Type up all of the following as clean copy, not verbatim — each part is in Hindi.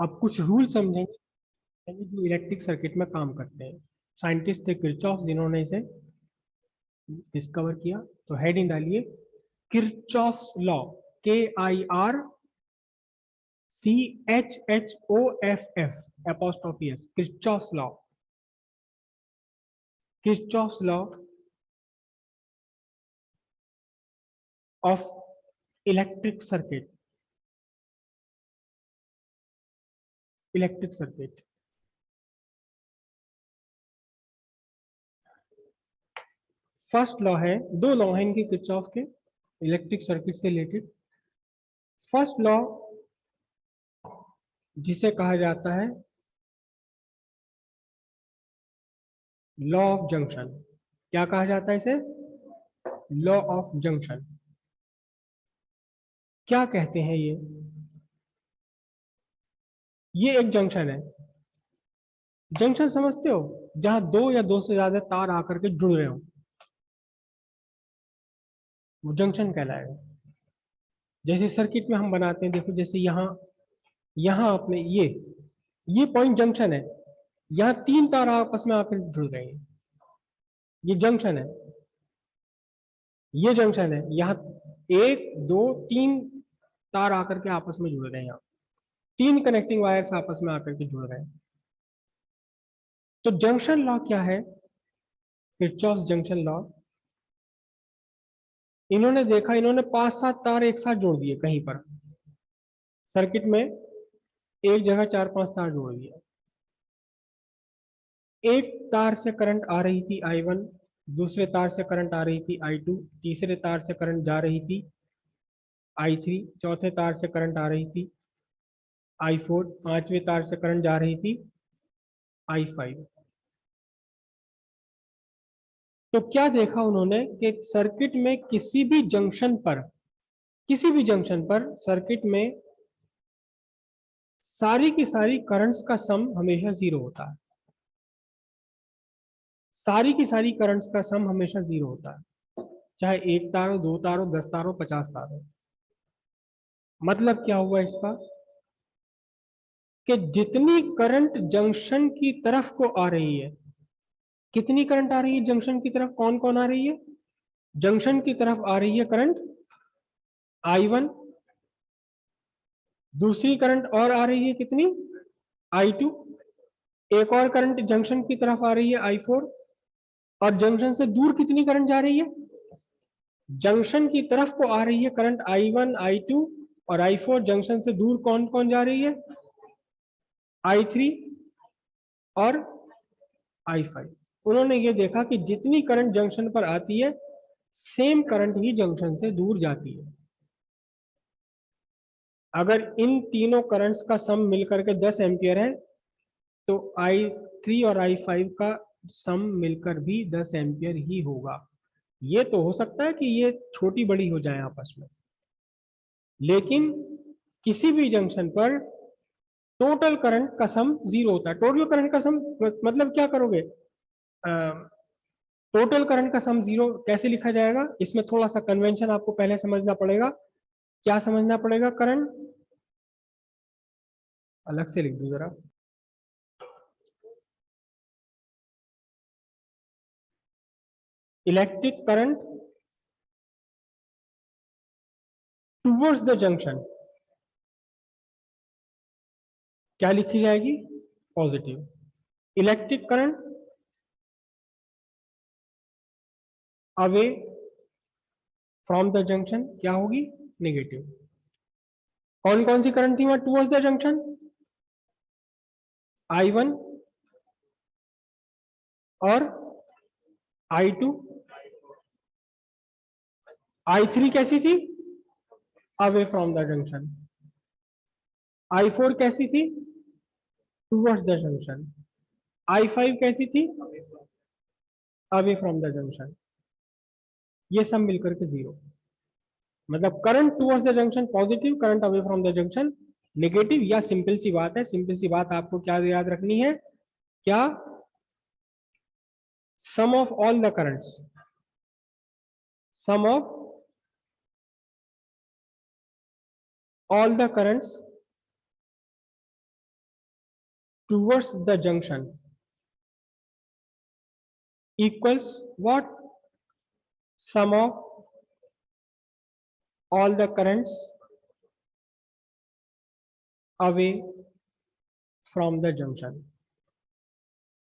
अब कुछ रूल समझेंगे जो इलेक्ट्रिक सर्किट में काम करते हैं। साइंटिस्ट थे किरचॉफ जिन्होंने इसे डिस्कवर किया। तो हेडिंग डालिए Kirchhoff's law, KIRCHHOFF apostrophe S, Kirchhoff's law. Kirchhoff's law of electric circuit. Electric circuit first law है, दो लॉ है इनके किरचॉफ के इलेक्ट्रिक सर्किट से रिलेटेड। फर्स्ट लॉ जिसे कहा जाता है लॉ ऑफ जंक्शन। क्या कहा जाता है इसे? Law of junction. क्या कहते हैं ये एक जंक्शन है। जंक्शन समझते हो? जहां दो या दो से ज्यादा तार आकर के जुड़ रहे हो, वो जंक्शन कहलाएगा। जैसे सर्किट में हम बनाते हैं, देखो जैसे यहाँ यहाँ अपने ये पॉइंट जंक्शन है। यहाँ तीन तार आपस में आकर जुड़ रहे हैं, ये जंक्शन है। ये जंक्शन है, यहाँ एक दो तीन तार आकर के आपस में जुड़ रहे हैं। यहाँ तीन कनेक्टिंग वायर्स आपस में आकर के जुड़ रहे हैं। तो जंक्शन लॉ क्या है? Kirchhoff junction law. इन्होंने देखा, इन्होंने 5-7 तार एक साथ जोड़ दिए कहीं पर सर्किट में, एक जगह 4-5 तार जोड़ दिए। एक तार से करंट आ रही थी I1, दूसरे तार से करंट आ रही थी I2, तीसरे तार से करंट जा रही थी I3, चौथे तार से करंट आ रही थी I4, पांचवें तार से करंट जा रही थी I5। तो क्या देखा उन्होंने कि सर्किट में किसी भी जंक्शन पर सर्किट में सारी की सारी करंट्स का सम हमेशा जीरो होता है। सारी की सारी करंट्स का सम हमेशा जीरो होता है, चाहे एक तार हो, दो तार हो, 10 तार हो, 50 तार हो। मतलब क्या हुआ इसका? कि जितनी करंट जंक्शन की तरफ को आ रही है, कितनी करंट आ रही है जंक्शन की तरफ? कौन कौन आ रही है? जंक्शन की तरफ आ रही है करंट I1, दूसरी करंट और आ रही है कितनी? I2, एक और करंट जंक्शन की तरफ आ रही है I4, और जंक्शन से दूर कितनी करंट जा रही है? जंक्शन की तरफ को आ रही है करंट I1, I2 और I4। जंक्शन से दूर कौन कौन जा रही है? I3 और I5। उन्होंने ये देखा कि जितनी करंट जंक्शन पर आती है, सेम करंट ही जंक्शन से दूर जाती है। अगर इन तीनों करंट्स का सम मिलकर के 10 एम्पियर है, तो I3 और I5 का सम मिलकर भी 10 एम्पियर ही होगा। ये तो हो सकता है कि ये छोटी बड़ी हो जाए आपस में, लेकिन किसी भी जंक्शन पर टोटल करंट का सम जीरो होता है। टोटल करंट का सम मतलब क्या करोगे? टोटल करंट का सम जीरो कैसे लिखा जाएगा? इसमें थोड़ा सा कन्वेंशन आपको पहले समझना पड़ेगा। क्या समझना पड़ेगा? करंट अलग से लिख दो जरा। Electric current towards the junction क्या लिखी जाएगी? Positive. Electric current away from the junction क्या होगी? नेगेटिव। कौन कौन सी करंट थी वहां टूवर्ड्स द जंक्शन? I1 और I2। I3 कैसी थी? Away from the junction. I4 कैसी थी? Towards the junction. I5 कैसी थी? Away from the junction. ये सब मिलकर के जीरो। मतलब current towards the junction positive, current away from the junction negative. या सिंपल सी बात है, सिंपल सी बात आपको क्या याद रखनी है? क्या? Sum of all the currents, sum of all the currents towards the junction equals what? Sum of all the currents away from the junction.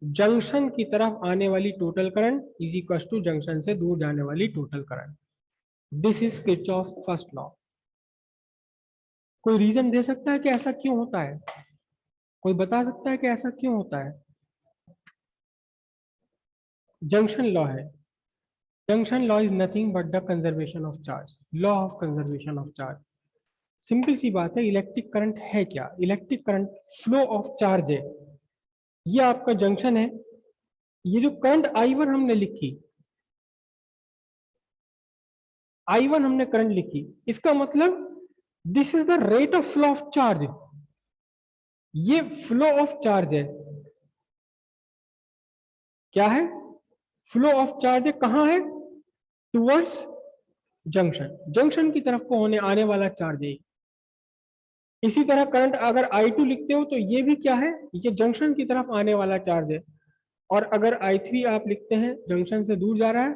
Junction की तरफ आने वाली total current is equal to junction से दूर जाने वाली total current. This is Kirchhoff first law. कोई रीजन दे सकता है कि ऐसा क्यों होता है? कोई बता सकता है कि ऐसा क्यों होता है? जंक्शन लॉ है. Junction law is nothing but the conservation of charge. Law of conservation of charge. Simple सी बात है. इलेक्ट्रिक करंट है क्या? Electric current flow of charge है. ये आपका जंक्शन है. ये जो करंट I1 हमने लिखी, I1 हमने करंट लिखी, इसका मतलब this is the rate of flow of charge. ये फ्लो ऑफ चार्ज है. क्या है? फ्लो ऑफ चार्ज है. कहां है? Towards junction. जंक्शन की तरफ को होने आने वाला चार्ज है. इसी तरह करंट अगर I2 लिखते हो तो ये भी क्या है? ये जंक्शन की तरफ आने वाला चार्ज है. और अगर I3 आप लिखते हैं, जंक्शन से दूर जा रहा है,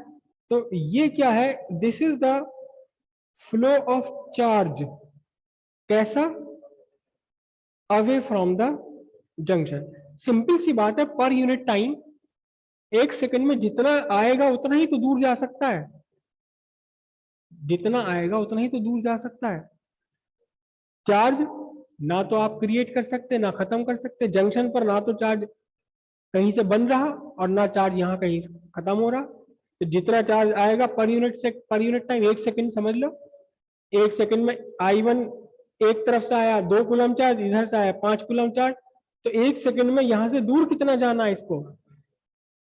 तो ये क्या है? This is the flow of charge. कैसा? Away from the junction. Simple सी बात है. पर यूनिट टाइम, एक सेकंड में जितना आएगा उतना ही तो दूर जा सकता है. जितना आएगा उतना ही तो दूर जा सकता है. चार्ज ना तो आप क्रिएट कर सकते ना खत्म कर सकते. जंक्शन पर ना तो चार्ज कहीं से बन रहा और ना चार्ज यहाँ कहीं खत्म हो रहा. तो जितना चार्ज आएगा पर यूनिट टाइम, एक सेकंड समझ लो, एक सेकंड में I1 एक तरफ से आया 2 कूलम चार्ज, इधर से आया 5 कूलम चार्ज, तो एक सेकंड में यहां से दूर कितना जाना है? इसको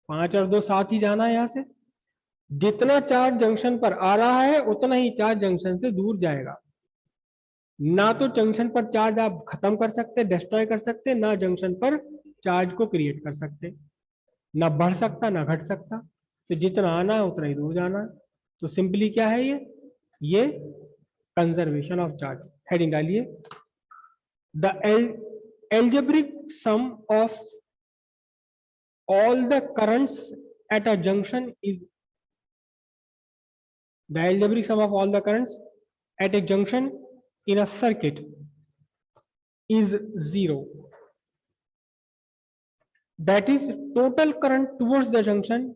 5 और 2 7 ही जाना है. यहां से जितना चार्ज जंक्शन पर आ रहा है उतना ही चार्ज जंक्शन से दूर जाएगा. ना तो जंक्शन पर चार्ज आप खत्म कर सकते, डिस्ट्रॉय कर सकते, ना जंक्शन पर चार्ज को क्रिएट कर सकते. ना बढ़ सकता ना घट सकता. तो जितना आना है उतना ही दूर जाना है. तो सिंपली क्या है ये कंजर्वेशन ऑफ चार्ज. हेडिंग डालिए. The algebraic sum of all the currents at a junction is the algebraic sum of all the currents at a junction in a circuit is 0. That is, total current towards the junction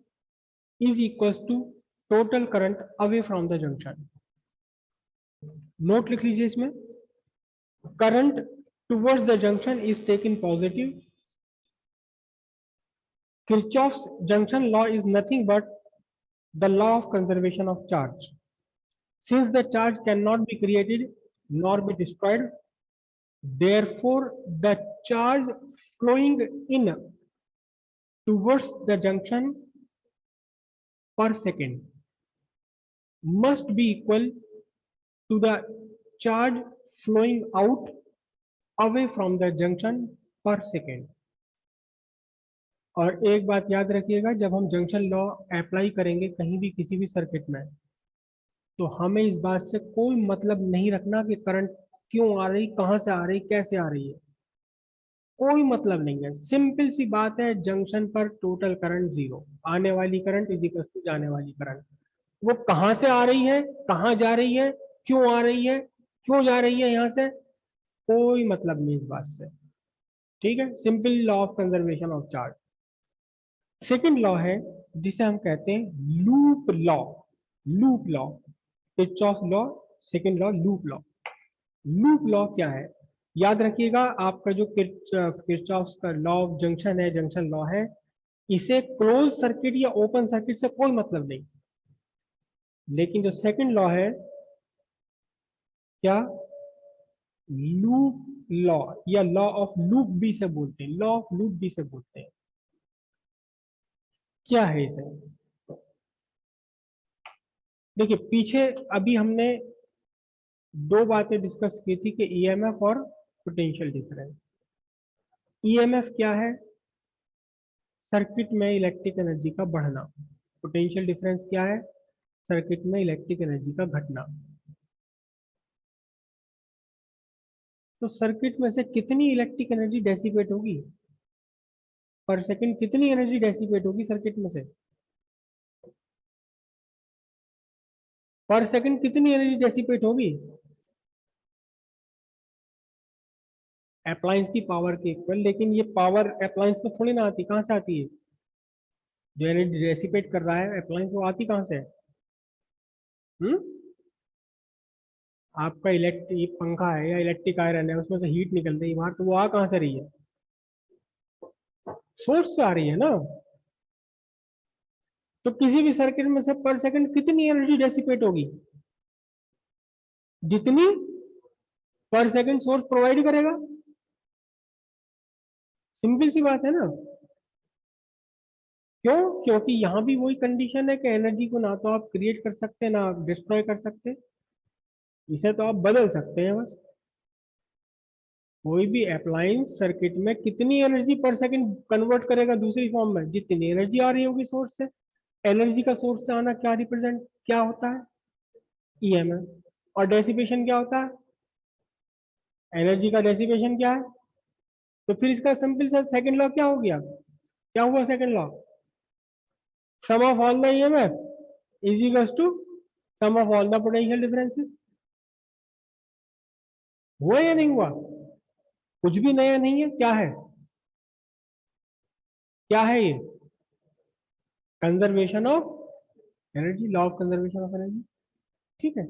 is equals to total current away from the junction. Note लिख लीजिए इसमें. Current towards the junction is taken positive. Kirchhoff's junction law is nothing but the law of conservation of charge. Since the charge cannot be created nor be destroyed, therefore the charge flowing in towards the junction per second must be equal to the charge flowing out away from the junction per second. और एक बात याद रखिएगा, जब हम जंक्शन लॉ अप्लाई करेंगे कहीं भी किसी भी सर्किट में, तो हमें इस बात से कोई मतलब नहीं रखना कि करंट क्यों आ रही, कहां से आ रही, कैसे आ रही है. कोई मतलब नहीं है. सिंपल सी बात है. जंक्शन पर टोटल करंट 0. आने वाली करंट इज इक्वल टू जाने वाली करंट. वो कहां से आ रही है, कहां जा रही है, क्यों आ रही है, क्यों जा रही है, यहां से कोई मतलब नहीं इस बात से. ठीक है. Simple law of conservation of charge. Second law है जिसे हम कहते हैं loop law. Loop law, Kirchhoff law. Second law loop law. Loop law क्या है? याद रखिएगा, आपका जो किरचॉफ का लॉ ऑफ जंक्शन है, जंक्शन लॉ है, इसे क्लोज सर्किट या ओपन सर्किट से कोई मतलब नहीं. लेकिन जो सेकेंड लॉ है, क्या? लूप लॉ या लॉ ऑफ लूप भी से बोलते हैं. लॉ ऑफ लूप भी से बोलते हैं. क्या है इसे? देखिए, पीछे अभी हमने 2 बातें डिस्कस की थी कि ईएमएफ और पोटेंशियल डिफरेंस. ईएमएफ क्या है? सर्किट में इलेक्ट्रिक एनर्जी का बढ़ना. पोटेंशियल डिफरेंस क्या है? सर्किट में इलेक्ट्रिक एनर्जी का घटना. तो सर्किट में से कितनी इलेक्ट्रिक एनर्जी डेसिपेट होगी? पर सेकंड कितनी एनर्जी डेसिपेट होगी सर्किट में से? पर सेकंड कितनी एनर्जी डेसिपेट होगी? अप्लायंस की पावर के इक्वल। लेकिन ये पावर अप्लायंस में थोड़ी ना आती, कहाँ से आती है? जो एनर्जी डेसिपेट कर रहा है अप्लायंस, वो आती कहाँ से है? हम्म आपका इलेक्ट्रिक पंखा है या इलेक्ट्रिक आयरन है, उसमें से हीट निकल रही है बाहर, तो वो आ कहाँ से रही है? सोर्स से आ रही है ना। तो किसी भी सर्किट में से पर सेकंड कितनी एनर्जी डेसिपेट होगी? जितनी पर सेकंड सोर्स प्रोवाइड करेगा। सिंपल सी बात है ना। क्यों? क्योंकि यहां भी वही कंडीशन है कि एनर्जी को ना तो आप क्रिएट कर सकते ना आप डिस्ट्रॉय कर सकते, इसे तो आप बदल सकते हैं बस। कोई भी अप्लायंस सर्किट में कितनी एनर्जी पर सेकंड कन्वर्ट करेगा दूसरी फॉर्म में, जितनी एनर्जी आ रही होगी सोर्स से। एनर्जी का सोर्स से आना क्या रिप्रेजेंट क्या होता है? ईएमएफ। और डेसिपेशन क्या होता है? एनर्जी का डेसिपेशन क्या है? तो फिर इसका सिंपल सा सेकंड लॉ क्या हो गया? क्या हुआ second law? Sum of all the EMF is equals to sum of all the potential differences. हुआ या नहीं हुआ? कुछ भी नया नहीं है। क्या है? क्या है ये? Conservation of energy, law of conservation of energy. ठीक है।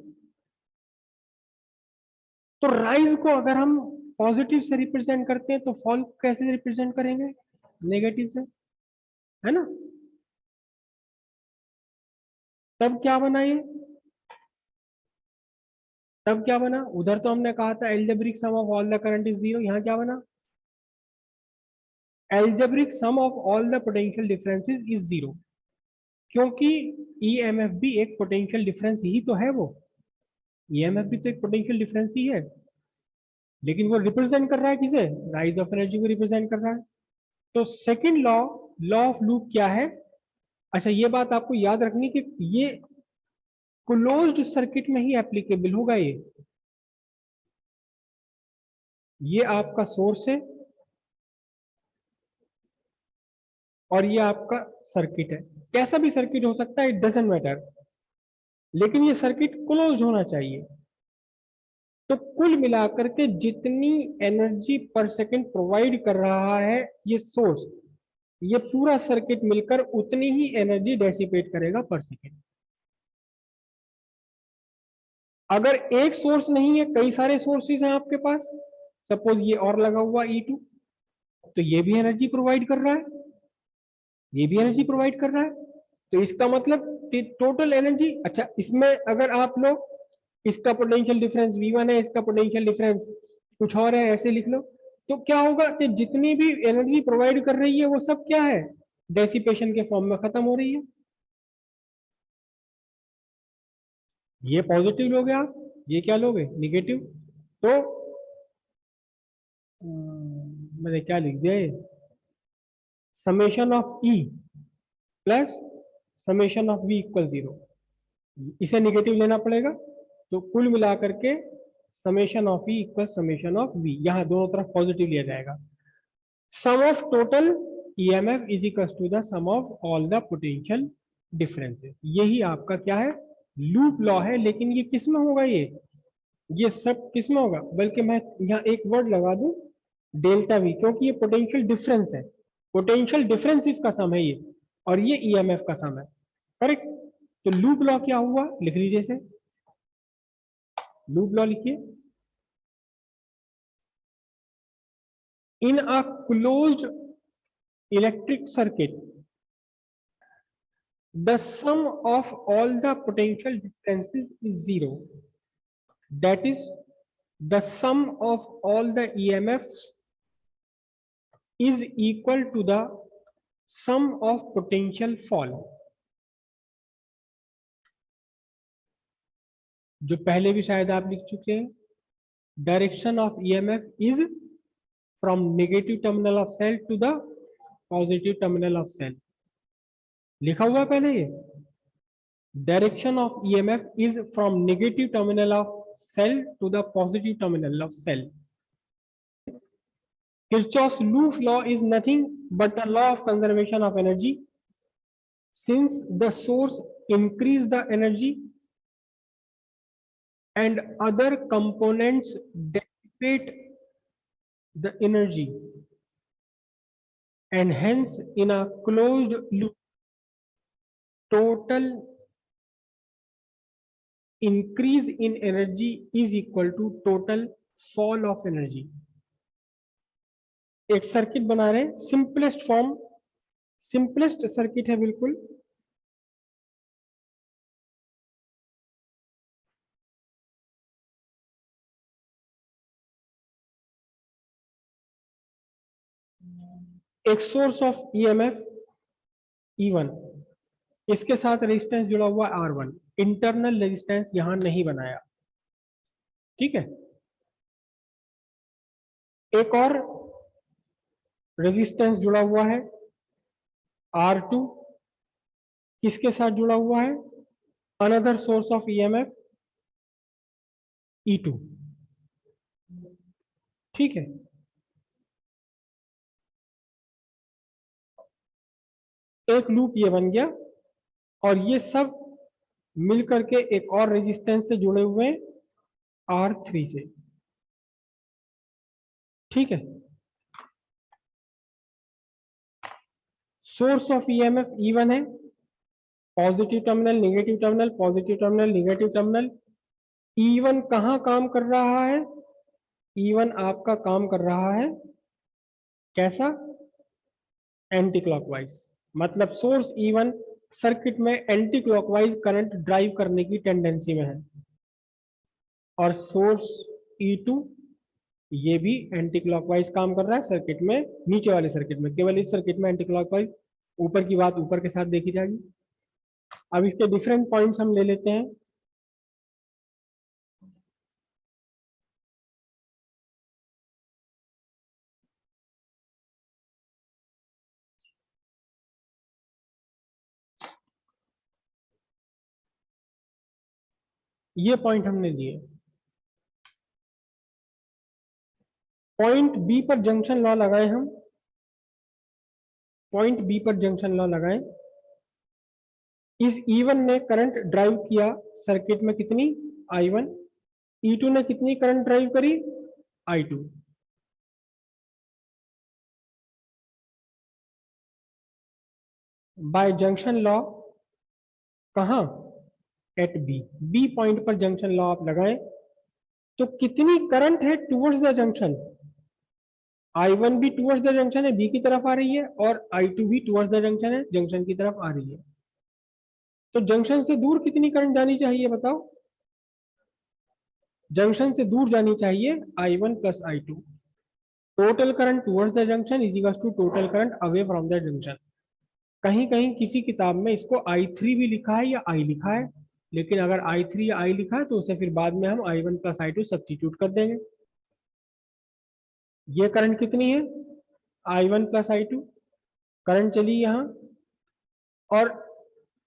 तो राइज को अगर हम पॉजिटिव से रिप्रेजेंट करते हैं तो फॉल कैसे रिप्रेजेंट करेंगे? नेगेटिव से, है ना। तब क्या बना ये? तब क्या बना? उधर तो हमने कहा था algebraic sum of all the current is zero, यहाँ क्या बना? Algebraic sum of all the potential differences is zero. क्योंकि ईएमएफ भी एक पोटेंशियल डिफरेंस ही तो है। वो ईएमएफ भी तो एक पोटेंशियल डिफरेंस ही है, लेकिन वो रिप्रेजेंट कर रहा है किसे? राइज ऑफ एनर्जी को रिप्रेजेंट कर रहा है। तो second law, law of loop क्या है? अच्छा, ये बात आपको याद रखनी कि ये क्लोज्ड सर्किट में ही एप्लीकेबल होगा। ये आपका सोर्स है और ये आपका सर्किट है। कैसा भी सर्किट हो सकता है, इट डजेंट मैटर, लेकिन ये सर्किट क्लोज्ड होना चाहिए। तो कुल मिलाकर के जितनी एनर्जी पर सेकंड प्रोवाइड कर रहा है ये सोर्स, ये पूरा सर्किट मिलकर उतनी ही एनर्जी डेसिपेट करेगा पर सेकंड। अगर एक सोर्स नहीं है, कई सारे सोर्सेज हैं आपके पास, सपोज ये और लगा हुआ E2, तो ये भी एनर्जी प्रोवाइड कर रहा है, ये भी एनर्जी प्रोवाइड कर रहा है। तो इसका मतलब टोटल एनर्जी, अच्छा इसमें अगर आप लोग इसका पोटेंशियल डिफरेंस V1 है, इसका पोटेंशियल डिफरेंस कुछ और है, ऐसे लिख लो, तो क्या होगा कि जितनी भी एनर्जी प्रोवाइड कर रही है वो सब क्या है? डेसिपेशन के फॉर्म में खत्म हो रही है। ये पॉजिटिव लोगे आप, ये क्या लोगे? निगेटिव। तो मैंने क्या लिख दिया, ये summation of E plus summation of V equal zero, इसे निगेटिव लेना पड़ेगा। तो कुल मिलाकर के summation of E equal summation of V, यहां दोनों तरफ पॉजिटिव लिया जाएगा। Sum of total EMF is equal to the sum of all the potential differences. यही आपका क्या है? लूप लॉ है। लेकिन ये किस में होगा? ये सब किस में होगा? बल्कि मैं यहाँ एक वर्ड लगा दूं, डेल्टा वी, क्योंकि ये पोटेंशियल डिफरेंस है, पोटेंशियल डिफरेंसेस का सम है ये, और ये ईएमएफ का सम है। करेक्ट। तो लूप लॉ क्या हुआ, लिख लीजिए इसे। लूप लॉ लिखिए। In a closed electric circuit the sum of all the potential differences is zero. That is, the sum of all the EMFs is equal to the sum of potential fall. जो पहले भी शायद आप लिख चुके हैं, direction of EMF is from negative terminal of cell to the positive terminal of cell. लिखा हुआ पहले ये, direction of EMF is from negative terminal of cell to the positive terminal of cell. Kirchhoff's Loops law is nothing but the law of conservation of energy. Since the source increase the energy and other components dissipate the energy, and hence in a closed loop, total increase in energy is equal to total fall of energy. एक सर्किट बना रहे हैं, सिंपलेस्ट फॉर्म, सिंपलेस्ट सर्किट है बिल्कुल. एक सोर्स ऑफ ईएमएफ E1, इसके साथ रेजिस्टेंस जुड़ा हुआ R1. इंटरनल रेजिस्टेंस यहां नहीं बनाया, ठीक है. एक और रेजिस्टेंस जुड़ा हुआ है R2, किसके साथ जुड़ा हुआ है? Another source of EMF E2, ठीक है. एक लूप ये बन गया और ये सब मिलकर के एक और रेजिस्टेंस से जुड़े हुए R3 से, ठीक है. सोर्स ऑफ ईएमएफ E1 है, positive terminal, negative terminal, positive terminal, negative terminal. E1 कहां काम कर रहा है? E1 आपका काम कर रहा है कैसा? Anti clockwise. मतलब सोर्स E1 सर्किट में एंटी क्लॉकवाइज करंट ड्राइव करने की टेंडेंसी में है, और सोर्स E2 ये भी एंटी क्लॉकवाइज काम कर रहा है सर्किट में, नीचे वाले सर्किट में. केवल इस सर्किट में एंटी क्लॉकवाइज, ऊपर की बात ऊपर के साथ देखी जाएगी. अब इसके डिफरेंट पॉइंट्स हम ले लेते हैं. ये पॉइंट हमने लिए. पॉइंट बी पर जंक्शन लॉ लगाए हम. पॉइंट बी पर जंक्शन लॉ लगाए. इस E1 ने करंट ड्राइव किया सर्किट में कितनी? I1. E2 ने कितनी करंट ड्राइव करी? I2. बाय जंक्शन लॉ कहां? At B. बी पॉइंट पर जंक्शन लॉ आप लगाएं तो कितनी करंट है टुवर्ड्स द जंक्शन? I1 भी टुवर्ड्स द जंक्शन है, बी की तरफ आ रही है, और I2 भी टुवर्ड्स द जंक्शन है, जंक्शन की तरफ आ रही है. तो जंक्शन से दूर कितनी करंट जानी चाहिए बताओ? जंक्शन से दूर जानी चाहिए I1 plus I2. Total current towards the junction is equal to total current away from the junction. कहीं कहीं किसी किताब में इसको I3 भी लिखा है या I लिखा है, लेकिन अगर I3 या I लिखा है तो उसे फिर बाद में हम I1 प्लस I2 सब्स्टिट्यूट कर देंगे. ये करंट कितनी है? I1 प्लस I2 करंट चली यहां, और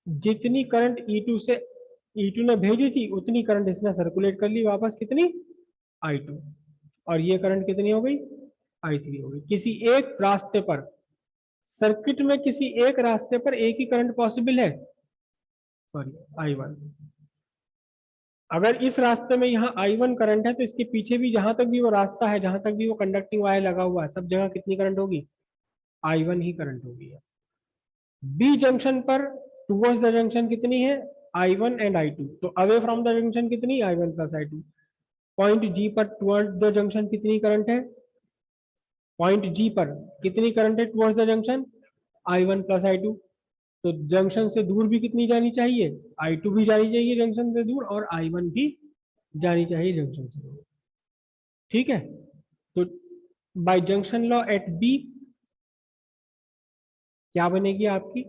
जितनी करंट E2 से E2 ने भेजी थी उतनी करंट इसने सर्कुलेट कर ली वापस, कितनी? I2. और ये करंट कितनी हो गई? I3 हो गई. किसी एक रास्ते पर, सर्किट में किसी एक रास्ते पर एक ही करंट पॉसिबल है, सॉरी I1. अगर इस रास्ते में यहाँ I1 करंट है तो इसके पीछे भी जहां तक भी वो रास्ता है, जहां तक भी वो कंडक्टिंग वायर लगा हुआ है, सब जगह कितनी करंट होगी? I1 ही करंट होगी. बी जंक्शन पर टुवर्ड्स द जंक्शन कितनी है? I1 and I2. तो अवे फ्रॉम द जंक्शन कितनी? I1 plus I2. पॉइंट जी पर टुवर्ड्स द जंक्शन कितनी करंट है? पॉइंट जी पर कितनी करंट है towards the junction? I1 plus I2. तो जंक्शन से दूर भी कितनी जानी चाहिए? I2 भी जानी चाहिए जंक्शन से दूर, और I1 भी जानी चाहिए जंक्शन से दूर, ठीक है. तो by junction law at B क्या बनेगी आपकी?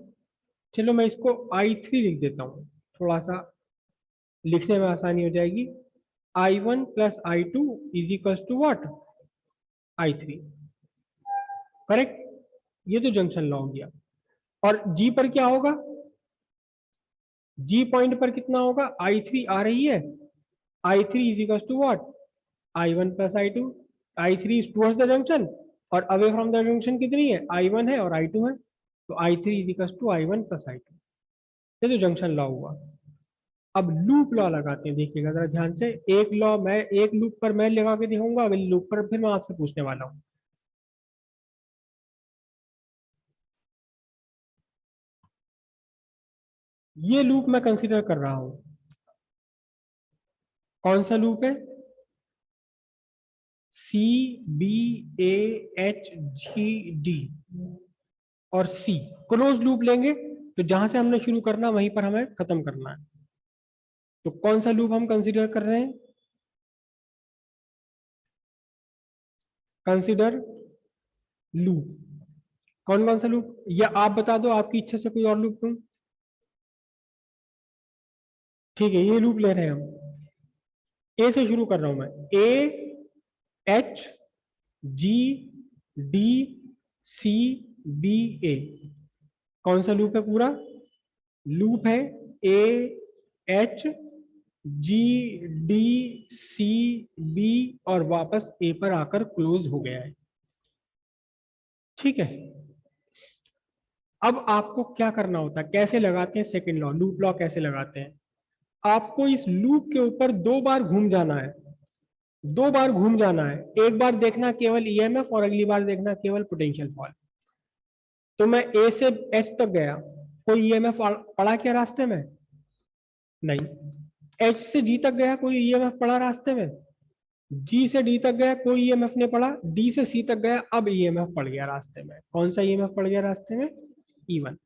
चलो मैं इसको I3 लिख देता हूं, थोड़ा सा लिखने में आसानी हो जाएगी. I1 plus I2 is equal to what? I3. Correct. ये तो जंक्शन लॉ हो गया. और जी पर क्या होगा? जी पॉइंट पर कितना होगा? I3 आ रही है, I3 is equal to what? I1 plus I2. I3 is towards the junction, और अवे फ्रॉम द जंक्शन कितनी है, I1 है और I2 है, तो I3 equals to I1 plus I2। ये तो जंक्शन लॉ हुआ। अब लूप लॉ लगाते हैं, देखिएगा जरा ध्यान से। एक लॉ मैं, एक लूप पर मैं लगा के दिखाऊंगा, अगले लूप पर फिर मैं आपसे पूछने वाला हूँ। ये लूप मैं कंसीडर कर रहा हूं, कौन सा लूप है, CBAHGD और C, क्लोज लूप लेंगे तो जहां से हमने शुरू करना वहीं पर हमें खत्म करना है। तो कौन सा लूप हम कंसीडर कर रहे हैं, कंसीडर लूप। कौन कौन सा लूप, या आप बता दो, आपकी इच्छा से कोई और लूप लूं। ठीक है, ये लूप ले रहे हैं हम। ए से शुरू कर रहा हूं मैं, AHGDCBA। कौन सा लूप है, पूरा लूप है AHGDCB और वापस ए पर आकर क्लोज हो गया है। ठीक है, अब आपको क्या करना होता है, कैसे लगाते हैं सेकंड लॉ, लूप लॉ कैसे लगाते हैं। आपको इस लूप के ऊपर 2 बार घूम जाना है, 2 बार घूम जाना है। एक बार देखना केवल ईएमएफ और अगली बार देखना केवल पोटेंशियल फॉल। तो मैं ए से एच तक गया, कोई ईएमएफ पड़ा क्या रास्ते में, नहीं। एच से जी तक गया, कोई ईएमएफ पड़ा रास्ते में, जी से डी तक गया, कोई ईएमएफ नहीं पड़ा, डी से सी तक गया, अब ईएमएफ पड़ गया रास्ते में। कौन सा ईएमएफ पड़ गया रास्ते में, E1।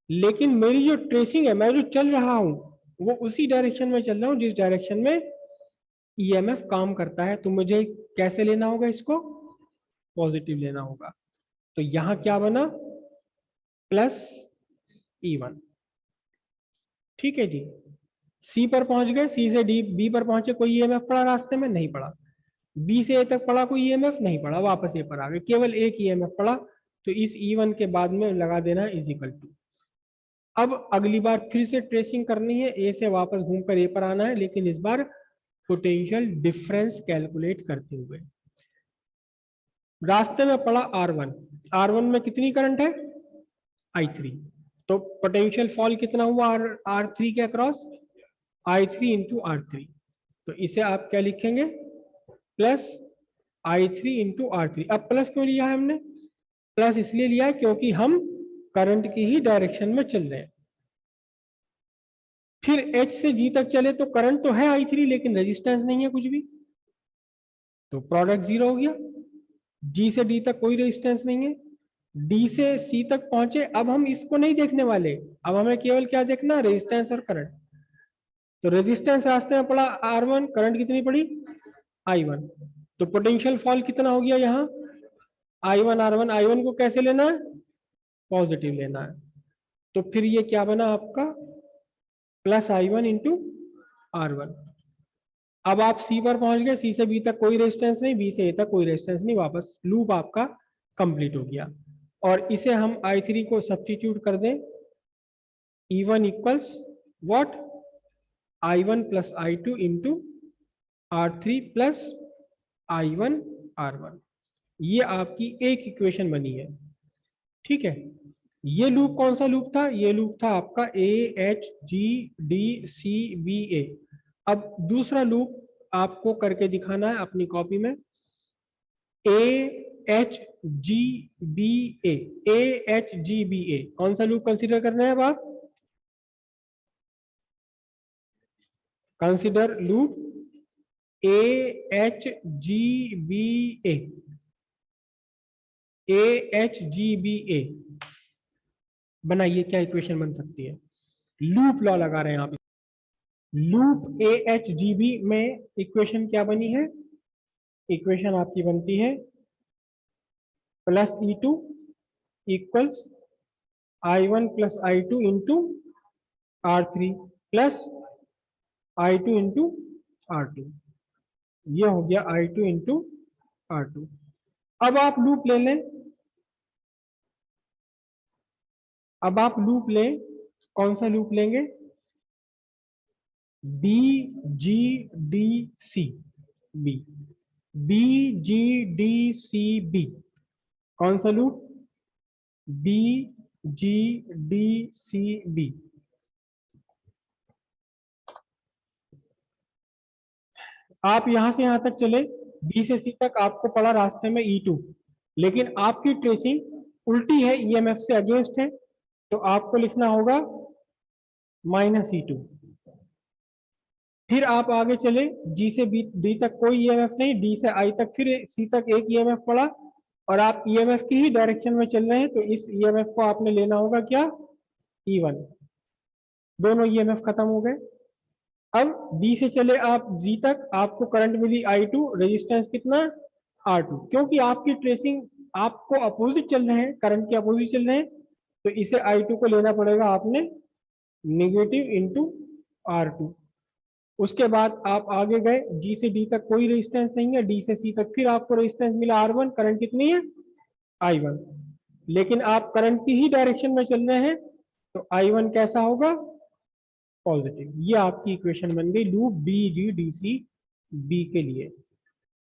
लेकिन मेरी जो ट्रेसिंग है, मैं जो चल रहा हूं वो उसी डायरेक्शन में चल रहा हूं जिस डायरेक्शन में ईएमएफ काम करता है। तो मुझे कैसे लेना होगा इसको, पॉजिटिव लेना होगा। तो यहां क्या बना, प्लस E1। ठीक है जी, सी पर पहुंच गए, सी से डी बी पर पहुंचे, कोई ईएमएफ पड़ा रास्ते में, नहीं पड़ा। बी से ए तक पड़ा, कोई ईएमएफ नहीं पड़ा, वापस ए पर आ गए, केवल एक ईएमएफ पड़ा। तो इस E1 के बाद में लगा देना इज इक्वल टू। अब अगली बार फिर से ट्रेसिंग करनी है, ए से वापस घूमकर ए पर आना है, लेकिन इस बार पोटेंशियल डिफरेंस कैलकुलेट करते हुए। रास्ते में पड़ा R1, R1 में कितनी करंट है, I3। तो पोटेंशियल फॉल कितना हुआ R3 के अक्रॉस, I3 इंटू R3। तो इसे आप क्या लिखेंगे, प्लस I3 इंटू R3। अब प्लस क्यों लिया है हमने, प्लस इसलिए लिया है क्योंकि हम करंट की ही डायरेक्शन में चल रहे हैं। फिर H से G तक चले तो करंट तो है I3, लेकिन रेजिस्टेंस नहीं है कुछ भी, तो प्रोडक्ट जीरो हो गया। G से D तक कोई रेजिस्टेंस नहीं है, D से C तक पहुंचे, अब हम इसको नहीं देखने वाले, अब हमें केवल क्या देखना, रेजिस्टेंस और करंट। तो रेजिस्टेंस रास्ते में पड़ा R1, करंट कितनी पड़ी, I1। तो पोटेंशियल फॉल कितना हो गया यहाँ, I1 R1। I1 को कैसे लेना है, पॉजिटिव लेना है। तो फिर ये क्या बना आपका, प्लस I1 इंटू R1। अब आप सी पर पहुंच गए, सी से बी तक कोई रेजिस्टेंस नहीं, बी से ए तक कोई रेजिस्टेंस नहीं, वापस लूप आपका कंप्लीट हो गया। और इसे हम I3 को सब्स्टिट्यूट कर दें, E1 equals what, I1 plus I2 into R3 plus I1 R1। ये आपकी एक इक्वेशन बनी है। ठीक है, ये लूप कौन सा लूप था, ये लूप था आपका AHGDCBA। अब दूसरा लूप आपको करके दिखाना है अपनी कॉपी में, AHGBA। AHGBA कौन सा लूप कंसीडर करना है, अब आप कंसीडर लूप AHGBA। AHGBA बनाइए, क्या इक्वेशन बन सकती है, लूप लॉ लगा रहे हैं आप। लूप AHGB में इक्वेशन क्या बनी है, इक्वेशन आपकी बनती है plus E2 equals I1 plus I2 into R3 plus I2 into R2। ये हो गया I2 इंटू R2। अब आप लूप ले लें, अब आप लूप लें, कौन सा लूप लेंगे, BGDC B, BGDCB। कौन सा loop? B G D C B. आप यहां से यहां तक चले, बी से सी तक आपको पड़ा रास्ते में E2, लेकिन आपकी ट्रेसिंग उल्टी है, ईएमएफ से अगेंस्ट है, तो आपको लिखना होगा -E2। फिर आप आगे चले, जी से बी डी तक कोई ईएमएफ नहीं, डी से आई तक फिर सी तक एक ईएमएफ पड़ा, और आप ईएमएफ की ही डायरेक्शन में चल रहे हैं, तो इस ईएमएफ को आपने लेना होगा क्या? E1। दोनों ईएमएफ खत्म हो गए। अब बी से चले आप जी तक, आपको करंट मिली I2, रेजिस्टेंस कितना? R2। क्योंकि आपकी ट्रेसिंग आपको अपोजिट चल रहे हैं, करंट के अपोजिट चल रहे हैं, तो इसे I2 को लेना पड़ेगा आपने नेगेटिव इंटू R2। उसके बाद आप आगे गए, जी से डी तक कोई रेजिस्टेंस नहीं है, डी से सी तक फिर आपको रेजिस्टेंस मिला R1, करंट कितनी है? I1। लेकिन आप करंट की ही डायरेक्शन में चल रहे हैं, तो I1 कैसा होगा? पॉजिटिव। ये आपकी इक्वेशन बन गई loop B G D C B के लिए।